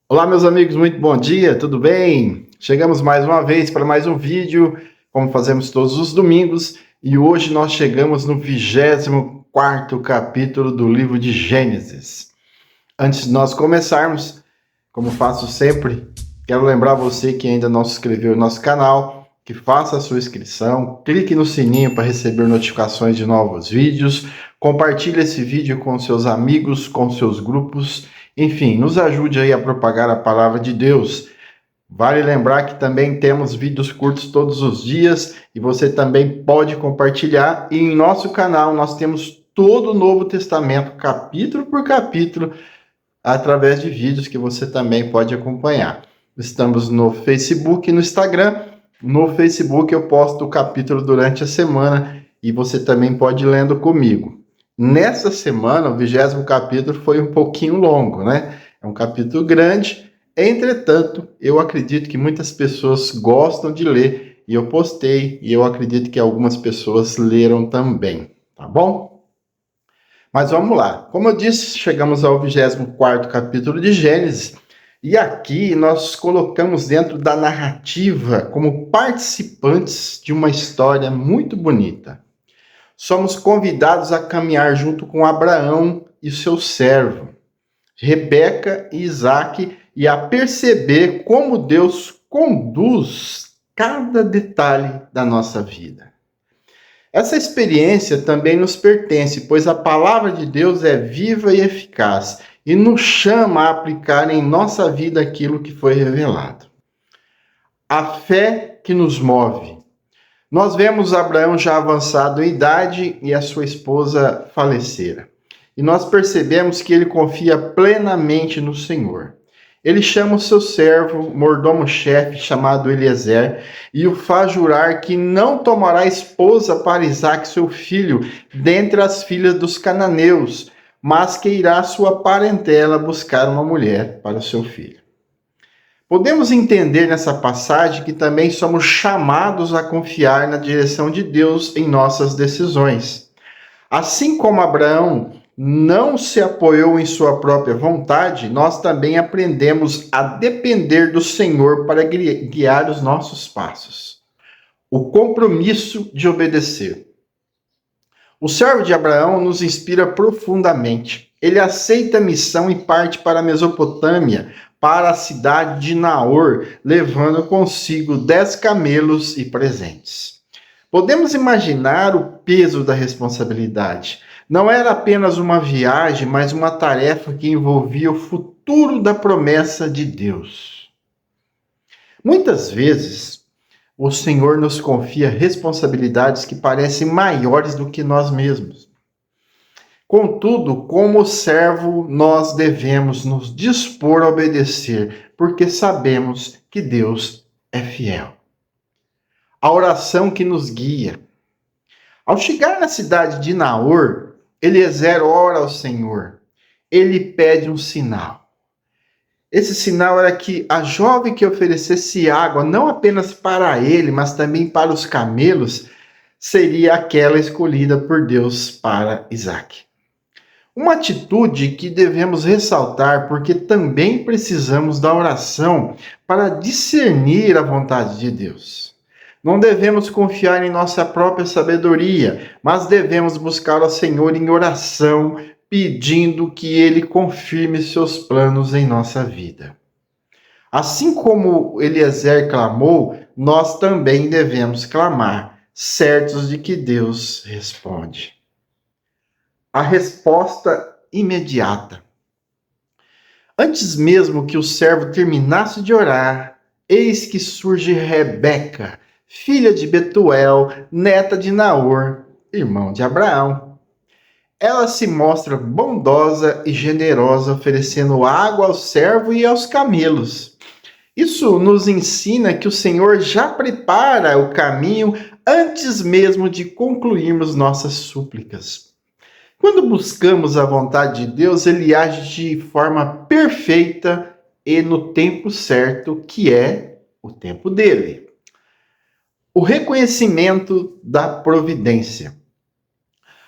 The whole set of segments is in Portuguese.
Olá, meus amigos, muito bom dia, tudo bem? Chegamos mais uma vez para mais um vídeo, como fazemos todos os domingos, e hoje nós chegamos no 24º capítulo do livro de Gênesis. Antes de nós começarmos, como faço sempre, quero lembrar você que ainda não se inscreveu no nosso canal, que faça a sua inscrição, clique no sininho para receber notificações de novos vídeos, compartilhe esse vídeo com seus amigos, com seus grupos, enfim, nos ajude aí a propagar a palavra de Deus. Vale lembrar que também temos vídeos curtos todos os dias e você também pode compartilhar. E em nosso canal nós temos todo o Novo Testamento, capítulo por capítulo, através de vídeos que você também pode acompanhar. Estamos no Facebook e no Instagram. No Facebook eu posto o capítulo durante a semana e você também pode ir lendo comigo. Nessa semana, o 20º capítulo foi um pouquinho longo, né? É um capítulo grande, entretanto, eu acredito que muitas pessoas gostam de ler e eu postei e eu acredito que algumas pessoas leram também, tá bom? Mas vamos lá. Como eu disse, chegamos ao 24º capítulo de Gênesis, e aqui nós colocamos dentro da narrativa como participantes de uma história muito bonita. Somos convidados a caminhar junto com Abraão e seu servo, Rebeca e Isaac, e a perceber como Deus conduz cada detalhe da nossa vida. Essa experiência também nos pertence, pois a palavra de Deus é viva e eficaz e nos chama a aplicar em nossa vida aquilo que foi revelado. A fé que nos move. Nós vemos Abraão já avançado em idade e a sua esposa falecera. E nós percebemos que ele confia plenamente no Senhor. Ele chama o seu servo, mordomo-chefe, chamado Eliezer, e o faz jurar que não tomará esposa para Isaque, seu filho, dentre as filhas dos cananeus, mas que irá à sua parentela buscar uma mulher para o seu filho. Podemos entender nessa passagem que também somos chamados a confiar na direção de Deus em nossas decisões. Assim como Abraão não se apoiou em sua própria vontade, nós também aprendemos a depender do Senhor para guiar os nossos passos. O compromisso de obedecer. O servo de Abraão nos inspira profundamente. Ele aceita a missão e parte para a Mesopotâmia, para a cidade de Naor, levando consigo 10 camelos e presentes. Podemos imaginar o peso da responsabilidade. Não era apenas uma viagem, mas uma tarefa que envolvia o futuro da promessa de Deus. Muitas vezes, o Senhor nos confia responsabilidades que parecem maiores do que nós mesmos. Contudo, como servo, nós devemos nos dispor a obedecer, porque sabemos que Deus é fiel. A oração que nos guia. Ao chegar na cidade de Naor, Eliezer ora ao Senhor. Ele pede um sinal. Esse sinal era que a jovem que oferecesse água, não apenas para ele, mas também para os camelos, seria aquela escolhida por Deus para Isaque. Uma atitude que devemos ressaltar, porque também precisamos da oração para discernir a vontade de Deus. Não devemos confiar em nossa própria sabedoria, mas devemos buscar ao Senhor em oração, pedindo que Ele confirme seus planos em nossa vida. Assim como Eliezer clamou, nós também devemos clamar, certos de que Deus responde. A resposta imediata. Antes mesmo que o servo terminasse de orar, eis que surge Rebeca, filha de Betuel, neta de Naor, irmão de Abraão. Ela se mostra bondosa e generosa, oferecendo água ao servo e aos camelos. Isso nos ensina que o Senhor já prepara o caminho antes mesmo de concluirmos nossas súplicas. Quando buscamos a vontade de Deus, Ele age de forma perfeita e no tempo certo, que é o tempo dele. O reconhecimento da providência.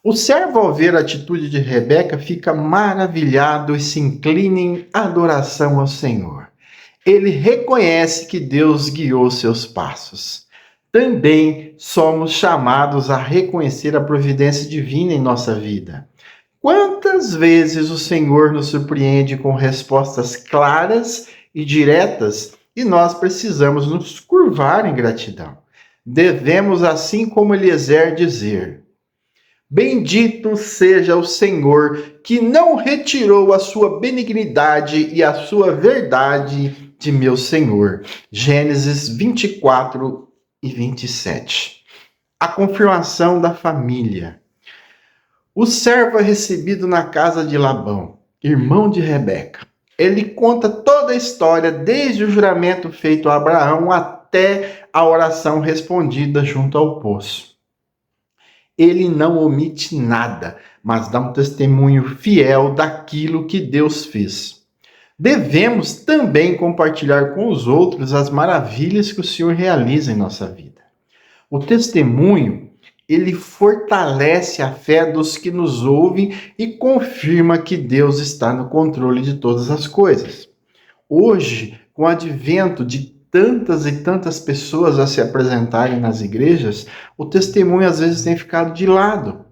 O servo, ao ver a atitude de Rebeca, fica maravilhado e se inclina em adoração ao Senhor. Ele reconhece que Deus guiou seus passos. Também somos chamados a reconhecer a providência divina em nossa vida. Quantas vezes o Senhor nos surpreende com respostas claras e diretas e nós precisamos nos curvar em gratidão. Devemos, assim como Eliezer, dizer: Bendito seja o Senhor, que não retirou a sua benignidade e a sua verdade de meu Senhor. Gênesis 24 e 27. A confirmação da família. O servo é recebido na casa de Labão, irmão de Rebeca. Ele conta toda a história, desde o juramento feito a Abraão até a oração respondida junto ao poço. Ele não omite nada, mas dá um testemunho fiel daquilo que Deus fez. Devemos também compartilhar com os outros as maravilhas que o Senhor realiza em nossa vida. O testemunho, ele fortalece a fé dos que nos ouvem e confirma que Deus está no controle de todas as coisas. Hoje, com o advento de tantas e tantas pessoas a se apresentarem nas igrejas, o testemunho às vezes tem ficado de lado.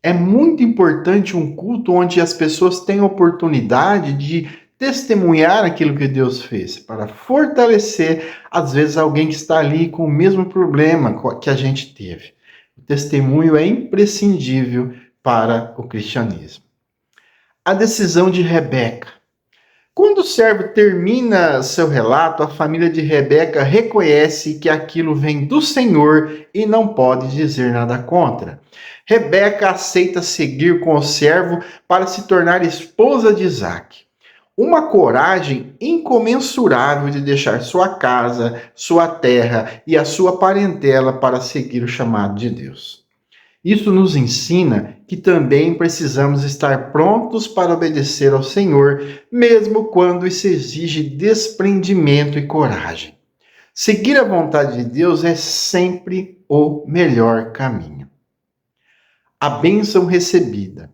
É muito importante um culto onde as pessoas têm a oportunidade de testemunhar aquilo que Deus fez, para fortalecer, às vezes, alguém que está ali com o mesmo problema que a gente teve. O testemunho é imprescindível para o cristianismo. A decisão de Rebeca. Quando o servo termina seu relato, a família de Rebeca reconhece que aquilo vem do Senhor e não pode dizer nada contra. Rebeca aceita seguir com o servo para se tornar esposa de Isaque. Uma coragem incomensurável de deixar sua casa, sua terra e a sua parentela para seguir o chamado de Deus. Isso nos ensina que também precisamos estar prontos para obedecer ao Senhor, mesmo quando isso exige desprendimento e coragem. Seguir a vontade de Deus é sempre o melhor caminho. A bênção recebida.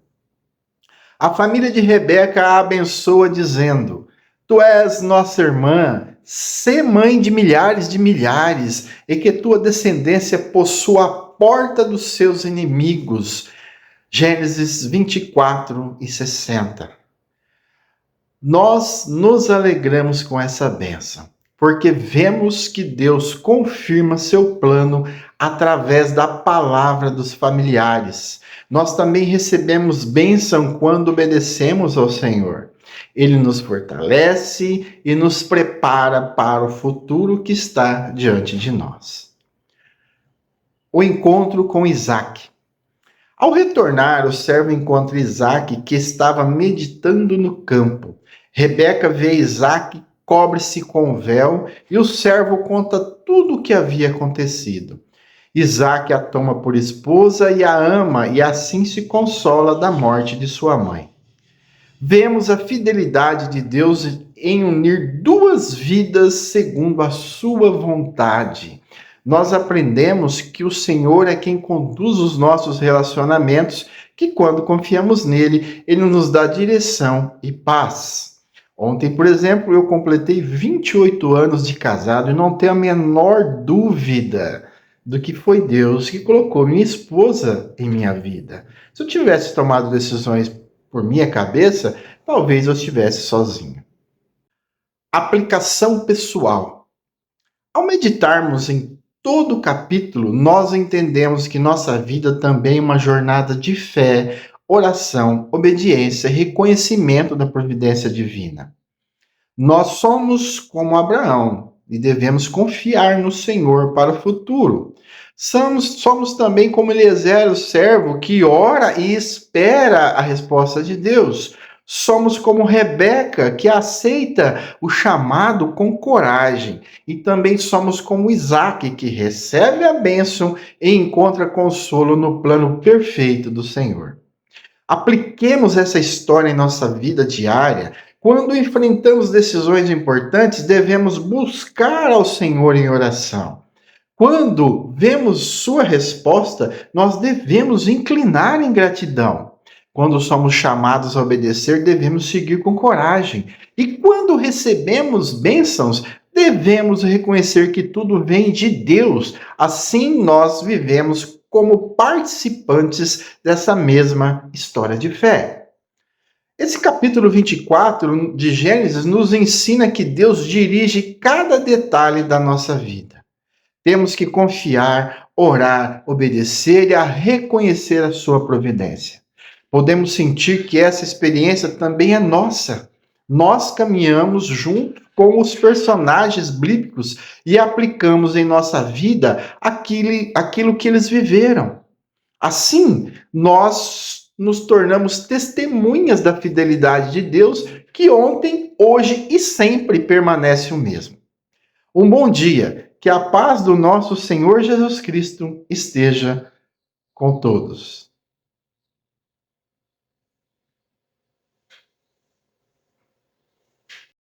A família de Rebeca a abençoa dizendo: Tu és nossa irmã, sê mãe de milhares, e que tua descendência possua a porta dos seus inimigos. Gênesis 24 e 60. Nós nos alegramos com essa bênção, porque vemos que Deus confirma seu plano através da palavra dos familiares. Nós também recebemos bênção quando obedecemos ao Senhor. Ele nos fortalece e nos prepara para o futuro que está diante de nós. O encontro com Isaque. Ao retornar, o servo encontra Isaque, que estava meditando no campo. Rebeca vê Isaque, cobre-se com o véu, e o servo conta tudo o que havia acontecido. Isaque a toma por esposa e a ama, e assim se consola da morte de sua mãe. Vemos a fidelidade de Deus em unir duas vidas segundo a sua vontade. Nós aprendemos que o Senhor é quem conduz os nossos relacionamentos, que quando confiamos nele, ele nos dá direção e paz. Ontem, por exemplo, eu completei 28 anos de casado e não tenho a menor dúvida do que foi Deus que colocou minha esposa em minha vida. Se eu tivesse tomado decisões por minha cabeça, talvez eu estivesse sozinho. Aplicação pessoal. Ao meditarmos em todo o capítulo, nós entendemos que nossa vida também é uma jornada de fé, oração, obediência, reconhecimento da providência divina. Nós somos como Abraão e devemos confiar no Senhor para o futuro. Somos também como Eliezer, o servo, que ora e espera a resposta de Deus. Somos como Rebeca, que aceita o chamado com coragem. E também somos como Isaque, que recebe a bênção e encontra consolo no plano perfeito do Senhor. Apliquemos essa história em nossa vida diária. Quando enfrentamos decisões importantes, devemos buscar ao Senhor em oração. Quando vemos sua resposta, nós devemos inclinar em gratidão. Quando somos chamados a obedecer, devemos seguir com coragem. E quando recebemos bênçãos, devemos reconhecer que tudo vem de Deus. Assim nós vivemos como participantes dessa mesma história de fé. Esse capítulo 24 de Gênesis nos ensina que Deus dirige cada detalhe da nossa vida. Temos que confiar, orar, obedecer e a reconhecer a sua providência. Podemos sentir que essa experiência também é nossa. Nós caminhamos junto com os personagens bíblicos e aplicamos em nossa vida aquilo que eles viveram. Assim, nós nos tornamos testemunhas da fidelidade de Deus, que ontem, hoje e sempre permanece o mesmo. Um bom dia, que a paz do nosso Senhor Jesus Cristo esteja com todos.